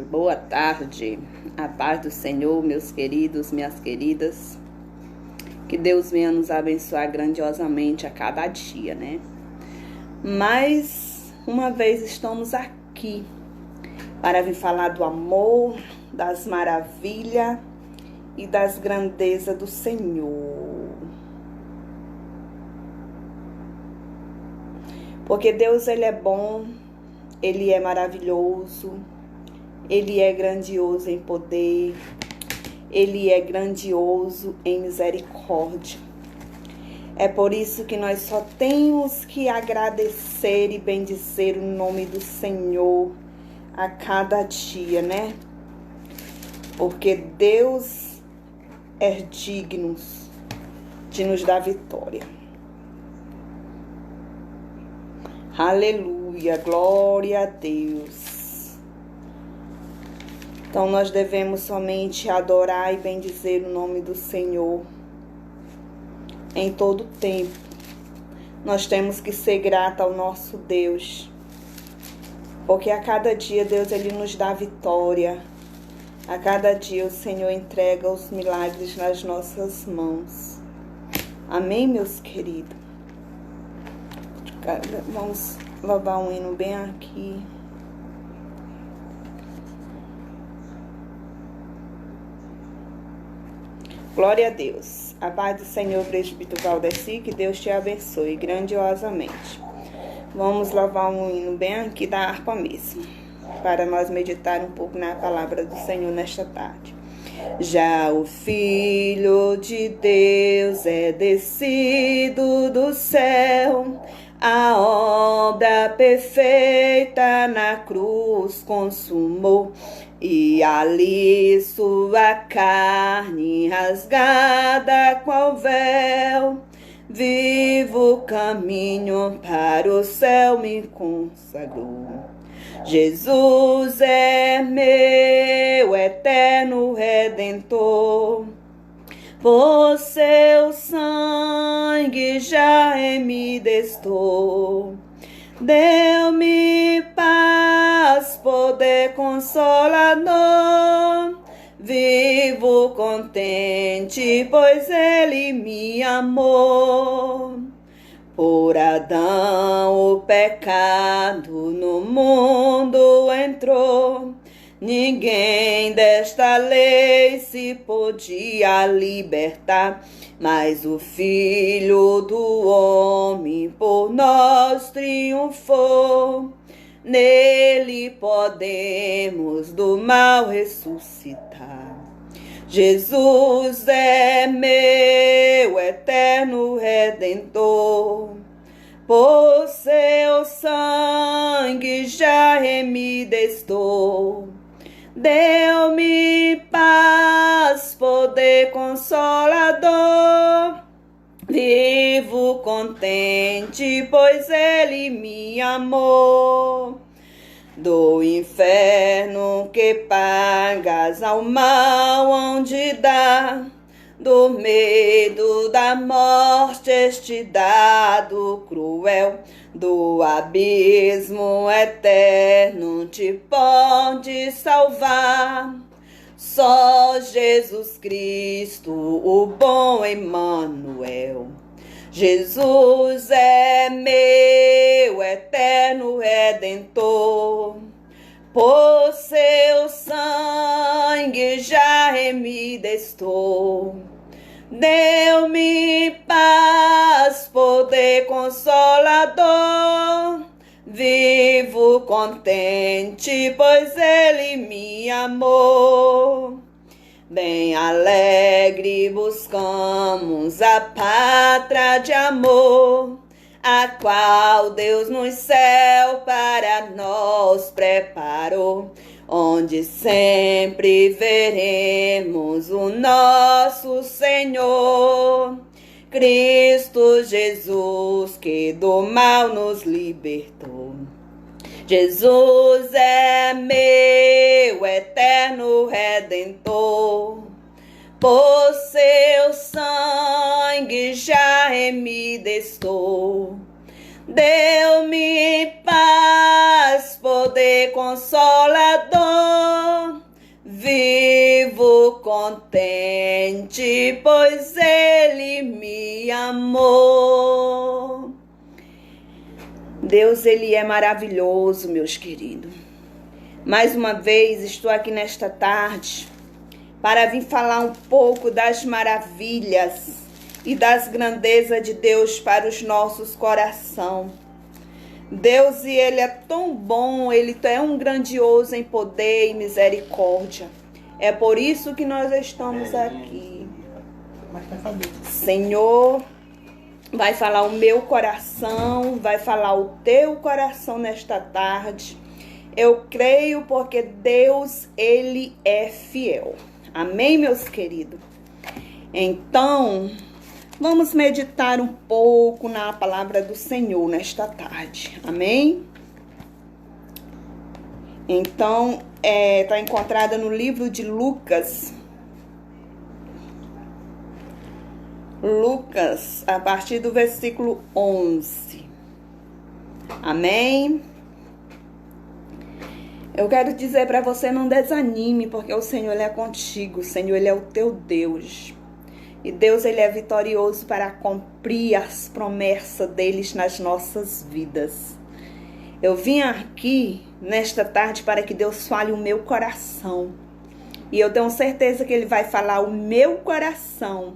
Boa tarde, a paz do Senhor, meus queridos, minhas queridas. Que Deus venha nos abençoar grandiosamente a cada dia, né? Mais uma vez estamos aqui para vir falar do amor, das maravilhas e das grandezas do Senhor. Porque Deus, Ele é bom, Ele é maravilhoso, Ele é grandioso em poder, Ele é grandioso em misericórdia. É por isso que nós só temos que agradecer e bendizer o nome do Senhor a cada dia, né? Porque Deus é digno de nos dar vitória. Aleluia, glória a Deus. Então nós devemos somente adorar e bendizer o nome do Senhor em todo tempo. Nós temos que ser grata ao nosso Deus, porque a cada dia Deus ele nos dá vitória. A cada dia o Senhor entrega os milagres nas nossas mãos. Amém, meus queridos? Vamos louvar um hino bem aqui. Glória a Deus. A paz do Senhor, presbítero Valdeci, que Deus te abençoe grandiosamente. Vamos louvar um hino bem aqui da harpa mesmo, para nós meditar um pouco na palavra do Senhor nesta tarde. Já o Filho de Deus é descido do céu, a obra perfeita na cruz consumou, e ali sua carne rasgada qual véu, vivo caminho para o céu me consagrou. Jesus é meu eterno Redentor, por seu sangue já me destou. Deu-me paz, poder consolador. Vivo contente, pois Ele me amou. Por Adão o pecado no mundo entrou. Ninguém desta lei se podia libertar, mas o Filho do homem por nós triunfou. Nele podemos do mal ressuscitar. Jesus é meu eterno Redentor, por seu sangue já me destou. Deu-me paz, poder consolador. Vivo contente, pois Ele me amou. Do inferno que pagas ao mal onde dá, do medo da morte este dado cruel, do abismo eterno te pode salvar. Só Jesus Cristo, o bom Emmanuel. Jesus é meu eterno Redentor, por seu sangue já me destou. Deu-me paz, poder consolador. Vivo contente, pois Ele me amou. Bem alegre buscamos a pátria de amor, a qual Deus no céu para nós preparou, onde sempre veremos o nosso Senhor, Cristo Jesus, que do mal nos libertou. Jesus é meu eterno Redentor, por seu sangue já me destou. Deu-me paz, poder consolador. contente, pois Ele me amou. Deus, Ele é maravilhoso, meus queridos. Mais uma vez, estou aqui nesta tarde para vir falar um pouco das maravilhas e das grandezas de Deus para os nossos corações. Deus, e Ele é tão bom, Ele é um grandioso em poder e misericórdia. É por isso que nós estamos aqui. Senhor, vai falar o meu coração, vai falar o teu coração nesta tarde. Eu creio porque Deus, Ele é fiel. Amém, meus queridos? Então, vamos meditar um pouco na palavra do Senhor nesta tarde. Amém? Então, está encontrada no livro de Lucas. Lucas, a partir do versículo 11. Amém? Eu quero dizer para você, não desanime, porque o Senhor, Ele é contigo. O Senhor, Ele é o teu Deus. E Deus, Ele é vitorioso para cumprir as promessas deles nas nossas vidas. Eu vim aqui nesta tarde para que Deus fale o meu coração. E eu tenho certeza que Ele vai falar o meu coração.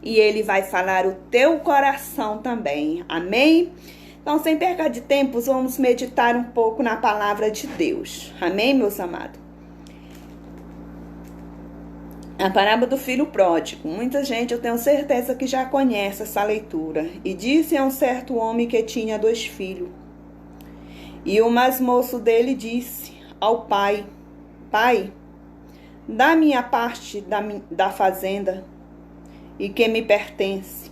E Ele vai falar o teu coração também. Amém? Então, sem perca de tempo, vamos meditar um pouco na palavra de Deus. Amém, meus amados? A parábola do filho pródigo. Muita gente, eu tenho certeza que já conhece essa leitura. E disse a um certo homem que tinha 2 filhos. E o mais moço dele disse ao pai: Pai, dá minha parte da fazenda e que me pertence.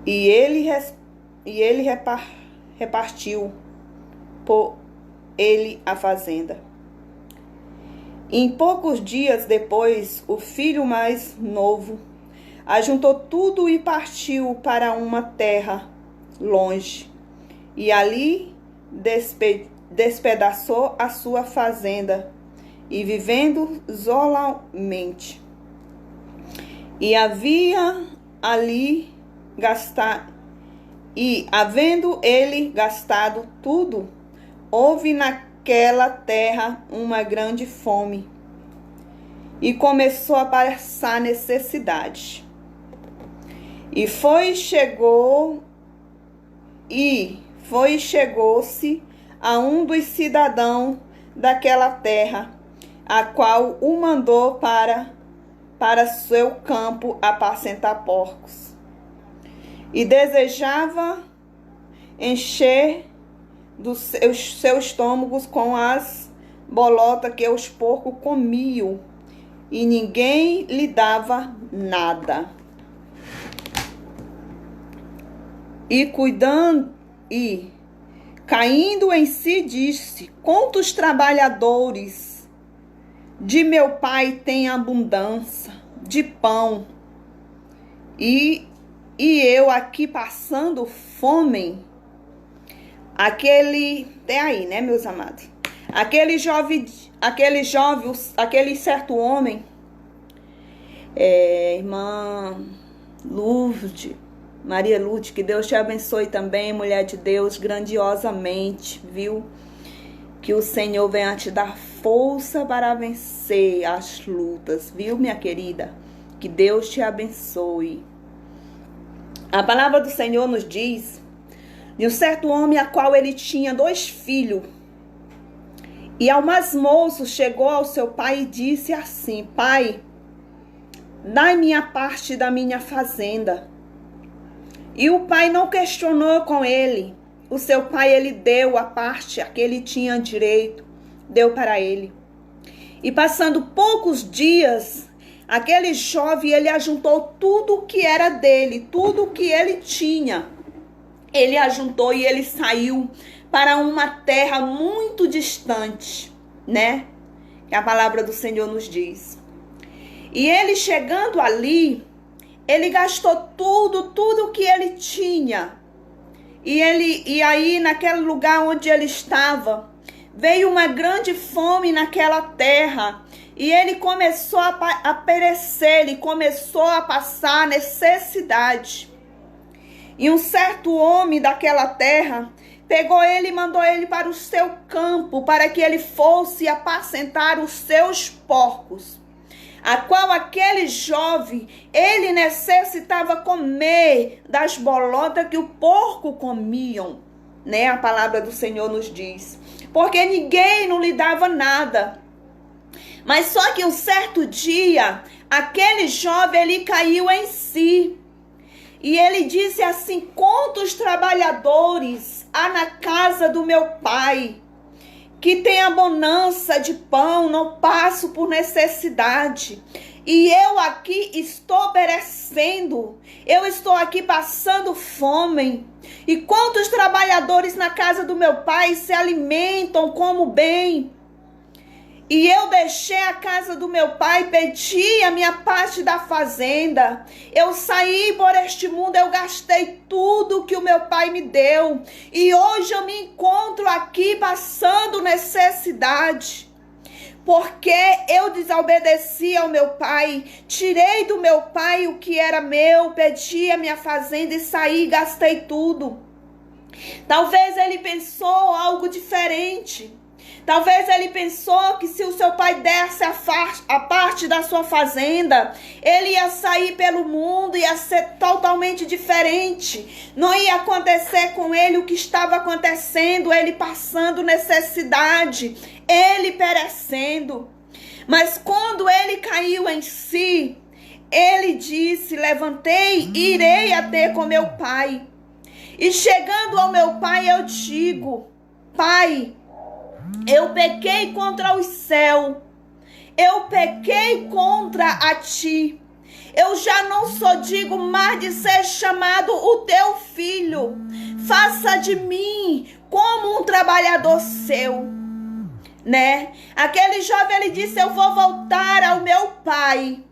E ele repartiu por ele a fazenda. Em poucos dias depois, o filho mais novo ajuntou tudo e partiu para uma terra longe. E ali despedaçou a sua fazenda e vivendo isoladamente. E havendo ele gastado tudo, houve naquela terra uma grande fome, e começou a passar necessidade. E chegou-se a um dos cidadãos daquela terra, a qual o mandou para seu campo apacentar porcos. E desejava encher dos seus estômagos com as bolotas que os porcos comiam, e ninguém lhe dava nada. E caindo em si, disse: Quantos trabalhadores de meu pai têm abundância de pão, e eu aqui passando fome. Aquele meus amados? Aquele certo homem, irmã Lourdes, Maria Lourdes, que Deus te abençoe também, mulher de Deus, grandiosamente, viu? Que o Senhor venha te dar força para vencer as lutas, viu, minha querida? Que Deus te abençoe. A palavra do Senhor nos diz de um certo homem a qual ele tinha 2 filhos. E ao mais moço chegou ao seu pai e disse assim: Pai, dai minha parte da minha fazenda. E o pai não questionou com ele. O seu pai, ele deu a parte a que ele tinha direito, deu para ele. E passando poucos dias, aquele jovem, ele ajuntou tudo que era dele, tudo que ele tinha. Ele ajuntou e ele saiu para uma terra muito distante, né? Que a palavra do Senhor nos diz. E ele chegando ali, ele gastou tudo que ele tinha. E aí, naquele lugar onde ele estava, veio uma grande fome naquela terra. E ele começou a perecer, ele começou a passar necessidade. E um certo homem daquela terra pegou ele e mandou ele para o seu campo, para que ele fosse apacentar os seus porcos, a qual aquele jovem, ele necessitava comer das bolotas que o porco comiam, né? A palavra do Senhor nos diz, porque ninguém não lhe dava nada. Mas só que um certo dia, aquele jovem, ele caiu em si. E ele disse assim: quantos trabalhadores há na casa do meu pai, que tem abundância de pão, não passo por necessidade. E eu aqui estou perecendo, eu estou aqui passando fome. E quantos trabalhadores na casa do meu pai se alimentam como bem. E eu deixei a casa do meu pai, pedi a minha parte da fazenda. Eu saí por este mundo, eu gastei tudo que o meu pai me deu. E hoje eu me encontro aqui passando necessidade. Porque eu desobedeci ao meu pai, tirei do meu pai o que era meu, pedi a minha fazenda e saí e gastei tudo. Talvez ele pensou algo diferente. Talvez ele pensou que se o seu pai desse a parte da sua fazenda, ele ia sair pelo mundo, ia ser totalmente diferente. Não ia acontecer com ele o que estava acontecendo, ele passando necessidade, ele perecendo. Mas quando ele caiu em si, ele disse: levantei e irei até com meu pai. E chegando ao meu pai, eu digo: Pai, eu pequei contra o céu, eu pequei contra a ti. Eu já não sou digno mais de ser chamado o teu filho. Faça de mim como um trabalhador seu, né? Aquele jovem, ele disse: eu vou voltar ao meu pai.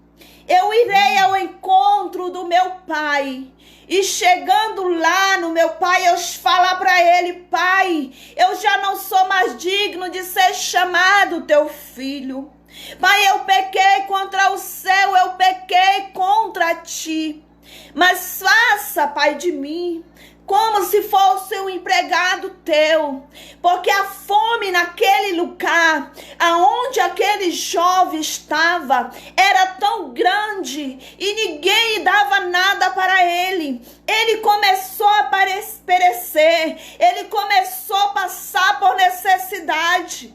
Eu irei ao encontro do meu pai. E chegando lá no meu pai, eu falar para ele: Pai, eu já não sou mais digno de ser chamado teu filho. Pai, eu pequei contra o céu, eu pequei contra ti. Mas faça, Pai, de mim como se fosse um empregado teu, porque a fome naquele lugar, aonde aquele jovem estava, era tão grande e ninguém dava nada para ele. Ele começou a perecer, ele começou a passar por necessidade.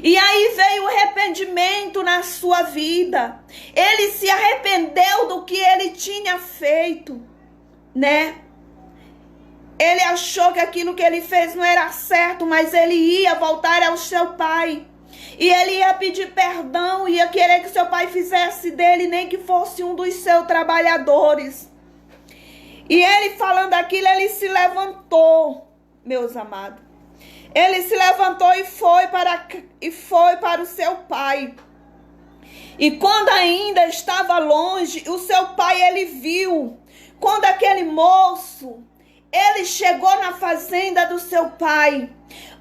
E aí veio o arrependimento na sua vida. Ele se arrependeu do que ele tinha feito, né? Ele achou que aquilo que ele fez não era certo, mas ele ia voltar ao seu pai. E ele ia pedir perdão, ia querer que seu pai fizesse dele, nem que fosse um dos seus trabalhadores. E ele falando aquilo, ele se levantou, meus amados. Ele se levantou e foi para o seu pai. E quando ainda estava longe, o seu pai, ele viu. Quando aquele moço, ele chegou na fazenda do seu pai.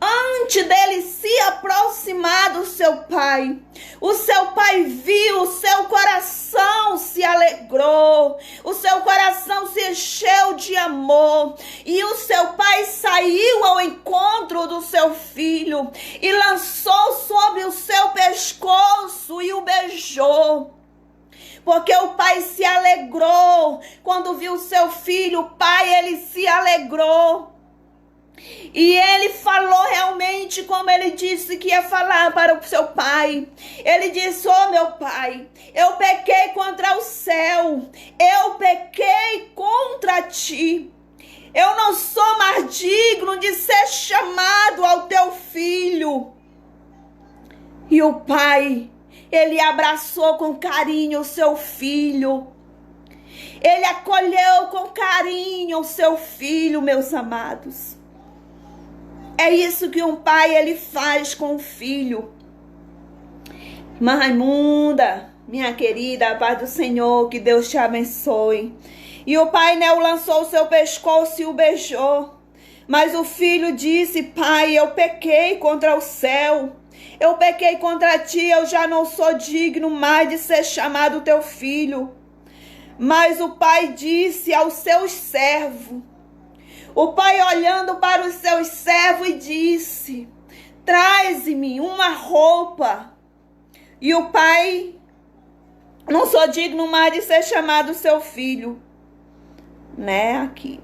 Antes dele se aproximar do seu pai, o seu pai viu, o seu coração se alegrou, o seu coração se encheu de amor. E o seu pai saiu ao encontro do seu filho e lançou sobre o seu pescoço e o beijou. Porque o pai se alegrou quando viu o seu filho. O pai, ele se alegrou. E ele falou realmente como ele disse que ia falar para o seu pai. Ele disse: oh, meu pai, eu pequei contra o céu, eu pequei contra ti. Eu não sou mais digno de ser chamado ao teu filho. E o pai, ele abraçou com carinho o seu filho. Ele acolheu com carinho o seu filho, meus amados. É isso que um pai, ele faz com o filho. Irmã Raimunda, minha querida, a paz do Senhor, que Deus te abençoe. E o pai, né, o lançou o seu pescoço e o beijou. Mas o filho disse: pai, eu pequei contra o céu. Eu pequei contra ti, eu já não sou digno mais de ser chamado teu filho. Mas o pai disse aos seus servos, o pai olhando para os seus servos e disse, traze-me uma roupa. E o pai, não sou digno mais de ser chamado seu filho. Né, aqui.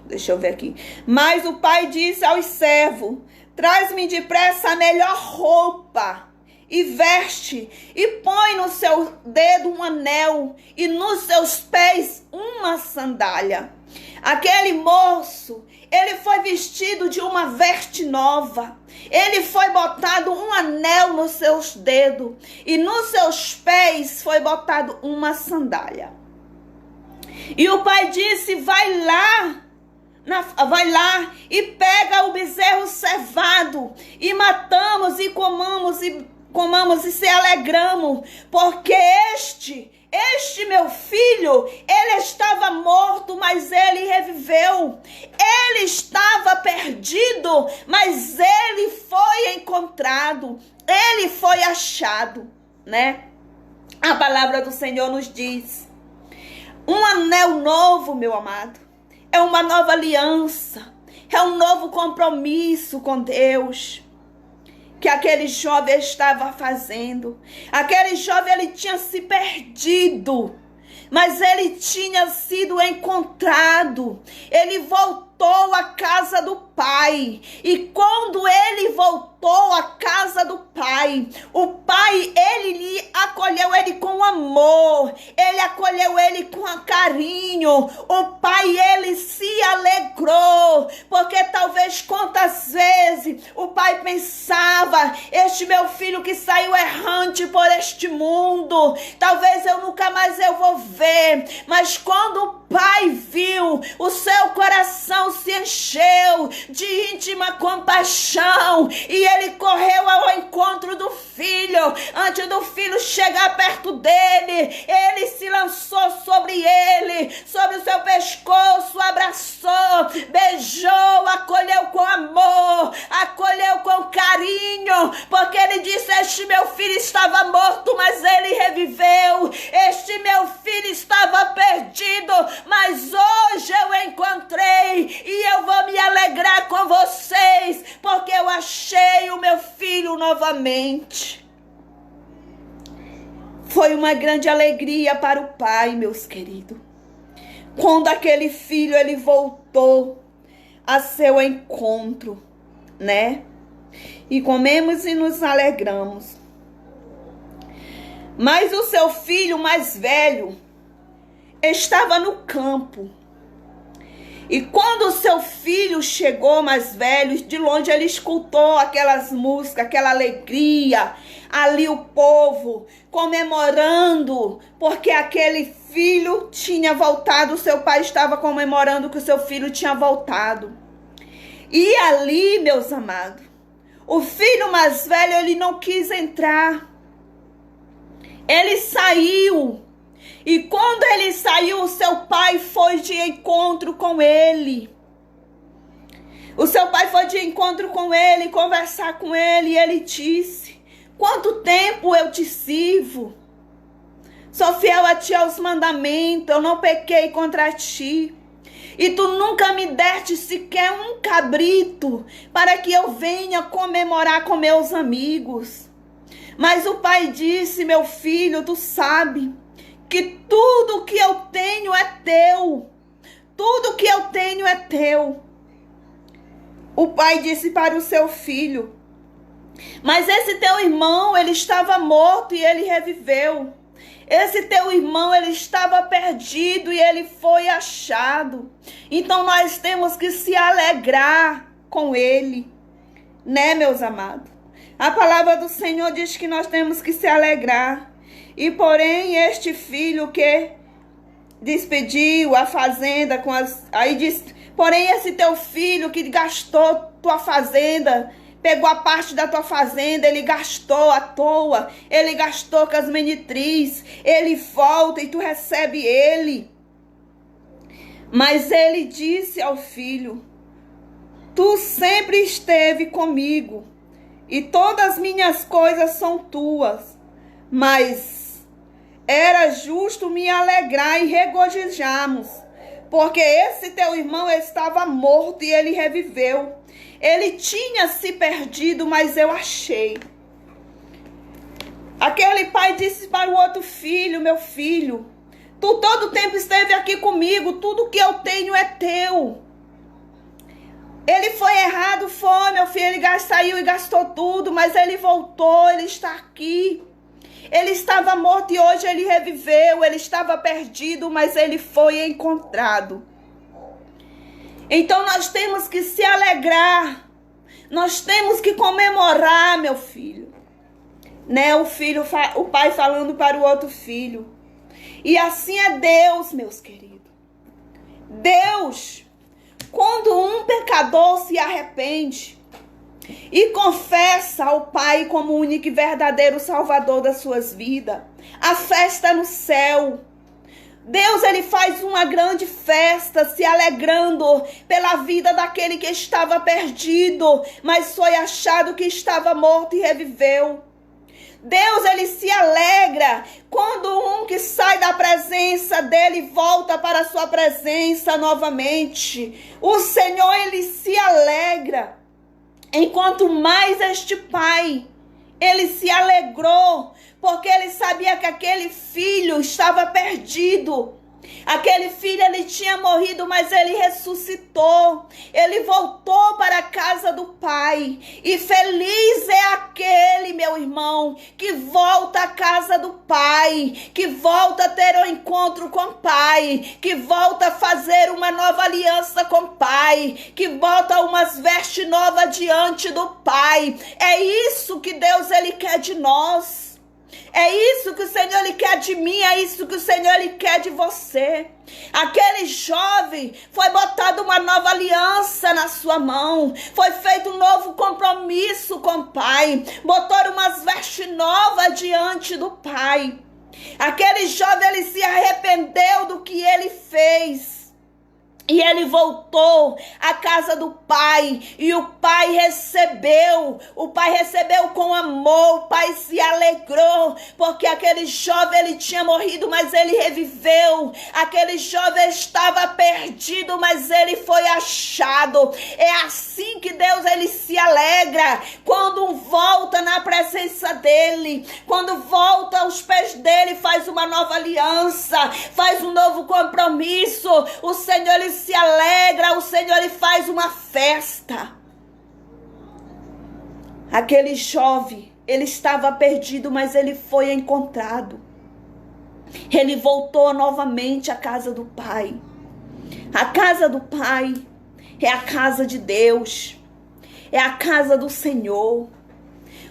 Deixa eu ver aqui. Mas o pai disse aos servos, traz-me depressa a melhor roupa e veste, e põe no seu dedo um anel, e nos seus pés uma sandália. Aquele moço, ele foi vestido de uma veste nova. Ele foi botado um anel nos seus dedos, e nos seus pés foi botado uma sandália. E o pai disse, vai lá e pega o bezerro cevado, e matamos e comamos e se alegramos, porque este meu filho, ele estava morto, mas ele reviveu. Ele estava perdido, mas ele foi encontrado. Ele foi achado, né? A palavra do Senhor nos diz, um anel novo, meu amado, é uma nova aliança, é um novo compromisso com Deus que aquele jovem estava fazendo. Aquele jovem, ele tinha se perdido, mas ele tinha sido encontrado. Ele voltou à casa do pai, e quando ele voltou à casa do pai, o pai, ele lhe acolheu ele com amor, ele acolheu ele com carinho. O pai, ele se alegrou, porque talvez quantas vezes o pai pensava, este meu filho que saiu errante por este mundo, talvez eu nunca mais eu vou ver. Mas quando o pai viu, o seu coração se encheu de íntima compaixão, e ele correu ao encontro do filho. Antes do filho chegar perto dele, ele se lançou sobre ele, sobre o seu pescoço, abraçou, beijou, acolheu com amor, acolheu com carinho, porque ele disse, este meu filho estava morto, mas ele reviveu. Este meu filho estava perdido, mas hoje eu encontrei, e eu vou me alegrar com vocês, porque eu achei o meu filho novamente. Foi uma grande alegria para o pai, meus queridos, quando aquele filho, ele voltou a seu encontro, né? E comemos e nos alegramos. Mas o seu filho mais velho estava no campo. E quando o seu filho chegou mais velho, de longe ele escutou aquelas músicas, aquela alegria, ali o povo comemorando, porque aquele filho tinha voltado, o seu pai estava comemorando que o seu filho tinha voltado. E ali, meus amados, o filho mais velho, ele não quis entrar. Ele saiu. E quando ele saiu, o seu pai foi de encontro com ele. O seu pai foi de encontro com ele, conversar com ele, e ele disse, quanto tempo eu te sirvo? Sou fiel a ti aos mandamentos, eu não pequei contra ti. E tu nunca me deste sequer um cabrito para que eu venha comemorar com meus amigos. Mas o pai disse, meu filho, tu sabe que tudo que eu tenho é teu. Tudo que eu tenho é teu. O pai disse para o seu filho, mas esse teu irmão, ele estava morto e ele reviveu. Esse teu irmão, ele estava perdido e ele foi achado. Então nós temos que se alegrar com ele, né, meus amados? A palavra do Senhor diz que nós temos que se alegrar. E porém, este filho que despediu a fazenda com as... Aí diz, porém, esse teu filho que gastou tua fazenda, pegou a parte da tua fazenda, ele gastou à toa, ele gastou com as meretrizes, ele volta e tu recebe ele. Mas ele disse ao filho, tu sempre esteve comigo e todas as minhas coisas são tuas. Mas era justo me alegrar e regozijarmos, porque esse teu irmão estava morto e ele reviveu. Ele tinha se perdido, mas eu achei. Aquele pai disse para o outro filho: meu filho, tu todo o tempo esteve aqui comigo, tudo que eu tenho é teu. Ele foi errado, foi, meu filho, ele saiu e gastou tudo, mas ele voltou, ele está aqui. Ele estava morto e hoje ele reviveu, ele estava perdido, mas ele foi encontrado. Então nós temos que se alegrar, nós temos que comemorar, meu filho. Né? O pai falando para o outro filho. E assim é Deus, meus queridos. Deus, quando um pecador se arrepende e confessa ao Pai como único e verdadeiro Salvador das suas vidas, a festa no céu. Deus, ele faz uma grande festa, se alegrando pela vida daquele que estava perdido, mas foi achado que estava morto e reviveu. Deus, ele se alegra quando um que sai da presença dele volta para a sua presença novamente. O Senhor, ele se alegra. Enquanto mais este pai, ele se alegrou, porque ele sabia que aquele filho estava perdido. Aquele filho, ele tinha morrido, mas ele ressuscitou. Ele voltou para a casa do Pai. E feliz é aquele, meu irmão, que volta à casa do Pai, que volta a ter um encontro com o Pai, que volta a fazer uma nova aliança com o Pai, que bota umas vestes novas diante do Pai. É isso que Deus, ele quer de nós. É isso que o Senhor, ele quer de mim, é isso que o Senhor, ele quer de você. Aquele jovem, foi botada uma nova aliança na sua mão, foi feito um novo compromisso com o Pai, botaram umas vestes novas diante do Pai. Aquele jovem, ele se arrependeu do que ele fez. E ele voltou à casa do Pai, e o Pai recebeu com amor, o Pai se alegrou, porque aquele jovem, ele tinha morrido, mas ele reviveu. Aquele jovem estava perdido, mas ele foi achado. É assim que Deus, ele se alegra, quando volta na presença dele, quando volta aos pés dele, faz uma nova aliança, faz um novo compromisso. O Senhor, ele se alegra, o Senhor, ele faz uma festa. Aquele jovem, ele estava perdido, mas ele foi encontrado. Ele voltou novamente à casa do Pai. A casa do Pai é a casa de Deus, é a casa do Senhor.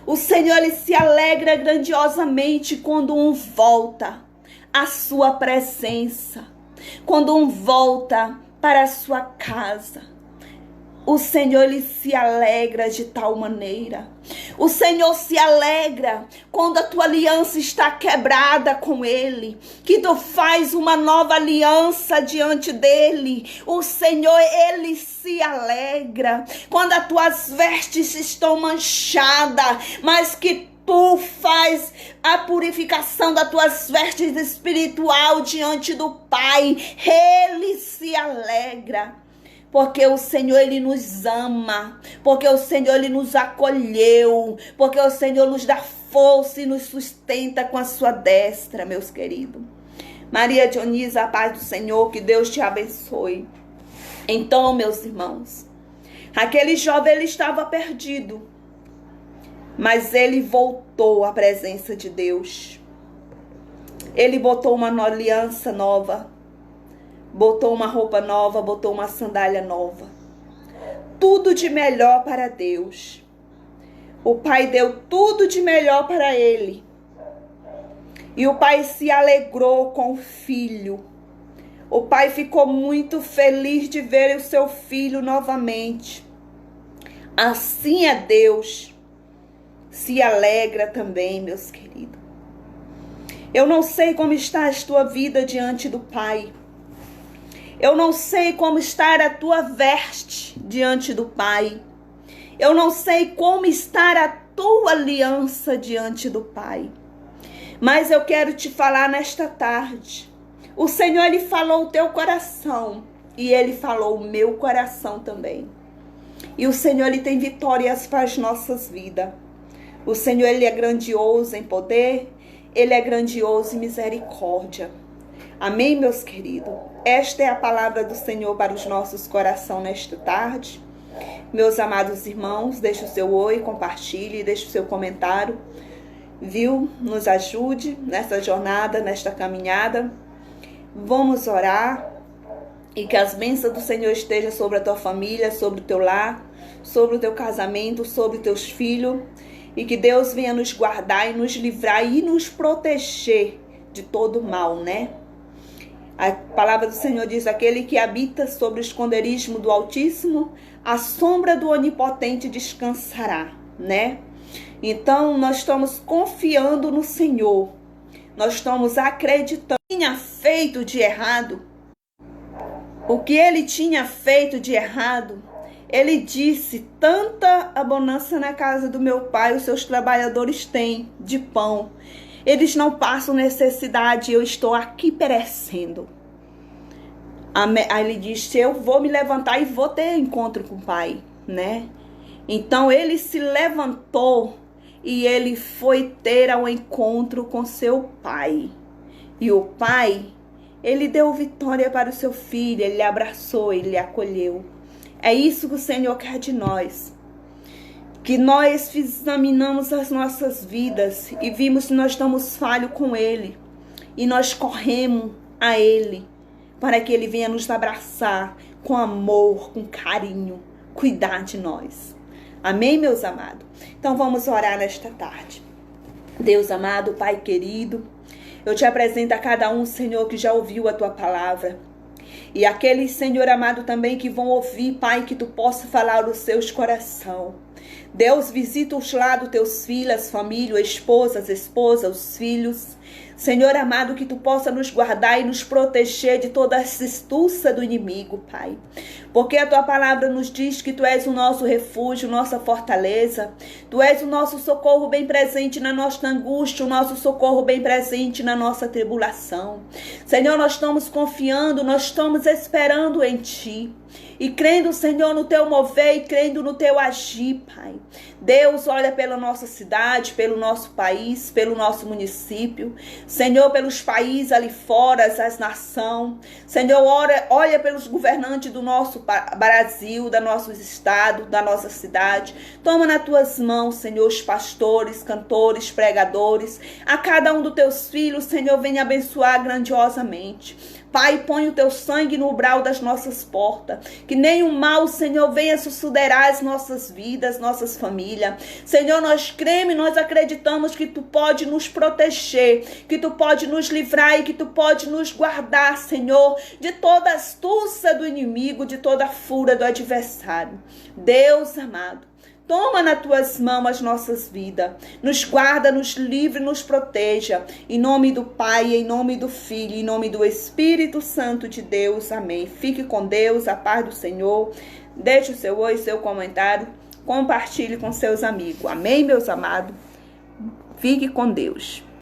O Senhor, ele se alegra grandiosamente quando um volta à sua presença, quando um volta para a sua casa. O Senhor, ele se alegra de tal maneira. O Senhor se alegra quando a tua aliança está quebrada com ele, que tu faz uma nova aliança diante dele. O Senhor, ele se alegra quando as tuas vestes estão manchadas, mas que tu faz a purificação das tuas vestes espiritual diante do Pai. Ele se alegra, porque o Senhor, ele nos ama, porque o Senhor, ele nos acolheu, porque o Senhor nos dá força e nos sustenta com a sua destra, meus queridos. Maria Dionisa, a paz do Senhor, que Deus te abençoe. Então, meus irmãos, aquele jovem, ele estava perdido, mas ele voltou à presença de Deus. Ele botou uma aliança nova, botou uma roupa nova, botou uma sandália nova. Tudo de melhor para Deus. O Pai deu tudo de melhor para ele. E o Pai se alegrou com o filho. O Pai ficou muito feliz de ver o seu filho novamente. Assim é Deus. Se alegra também, meus queridos. Eu não sei como está a tua vida diante do Pai. Eu não sei como está a tua veste diante do Pai. Eu não sei como estar a tua aliança diante do Pai. Mas eu quero te falar nesta tarde. O Senhor, Ele falou o teu coração. E Ele falou o meu coração também. E o Senhor, Ele tem vitórias para as nossas vidas. O Senhor, Ele é grandioso em poder. Ele é grandioso em misericórdia. Amém, meus queridos? Esta é a palavra do Senhor para os nossos corações nesta tarde. Meus amados irmãos, deixe o seu oi, compartilhe, deixe o seu comentário. Viu? Nos ajude nessa jornada, nesta caminhada. Vamos orar. E que as bênçãos do Senhor estejam sobre a tua família, sobre o teu lar, sobre o teu casamento, sobre os teus filhos. E que Deus venha nos guardar e nos livrar e nos proteger de todo mal, né? A palavra do Senhor diz: aquele que habita sobre o esconderijo do Altíssimo, a sombra do Onipotente descansará, né? Então, nós estamos confiando no Senhor. Nós estamos acreditando. Tinha feito de errado. O que ele tinha feito de errado, ele disse: tanta abundância na casa do meu pai, os seus trabalhadores têm de pão. Eles não passam necessidade, eu estou aqui perecendo. Aí ele disse: eu vou me levantar e vou ter encontro com o pai, né? Então ele se levantou e ele foi ter ao encontro com seu pai. E o pai, ele deu vitória para o seu filho, ele abraçou, ele acolheu. É isso que o Senhor quer de nós. Que nós examinamos as nossas vidas e vimos que nós estamos falhos com Ele. E nós corremos a Ele para que Ele venha nos abraçar com amor, com carinho, cuidar de nós. Amém, meus amados? Então vamos orar nesta tarde. Deus amado, Pai querido, eu te apresento a cada um, Senhor, que já ouviu a tua palavra. E aqueles, Senhor amado, também que vão ouvir, Pai, que tu possa falar os seus coração. Deus, visita os lados teus filhos, as famílias, esposas, os filhos. Senhor amado, que tu possa nos guardar e nos proteger de toda essa astúcia do inimigo, Pai. Porque a tua palavra nos diz que tu és o nosso refúgio, nossa fortaleza. Tu és o nosso socorro bem presente na nossa angústia, o nosso socorro bem presente na nossa tribulação. Senhor, nós estamos confiando, nós estamos esperando em ti. E crendo, Senhor, no teu mover e crendo no teu agir, Pai. Deus, olha pela nossa cidade, pelo nosso país, pelo nosso município. Senhor, pelos países ali fora, as nações. Senhor, olha pelos governantes do nosso Brasil, da nosso estado, da nossa cidade. Toma nas tuas mãos, Senhor, os pastores, cantores, pregadores. A cada um dos teus filhos, Senhor, venha abençoar grandiosamente. Pai, põe o teu sangue no umbral das nossas portas. Que nenhum mal, Senhor, venha sucederar as nossas vidas, nossas famílias. Senhor, nós cremos e nós acreditamos que tu pode nos proteger, que tu pode nos livrar e que tu pode nos guardar, Senhor, de toda astúcia do inimigo, de toda fúria do adversário. Deus amado, toma nas tuas mãos as nossas vidas. Nos guarda, nos livre, nos proteja. Em nome do Pai, em nome do Filho, em nome do Espírito Santo de Deus. Amém. Fique com Deus, a paz do Senhor. Deixe o seu oi, seu comentário. Compartilhe com seus amigos. Amém, meus amados? Fique com Deus.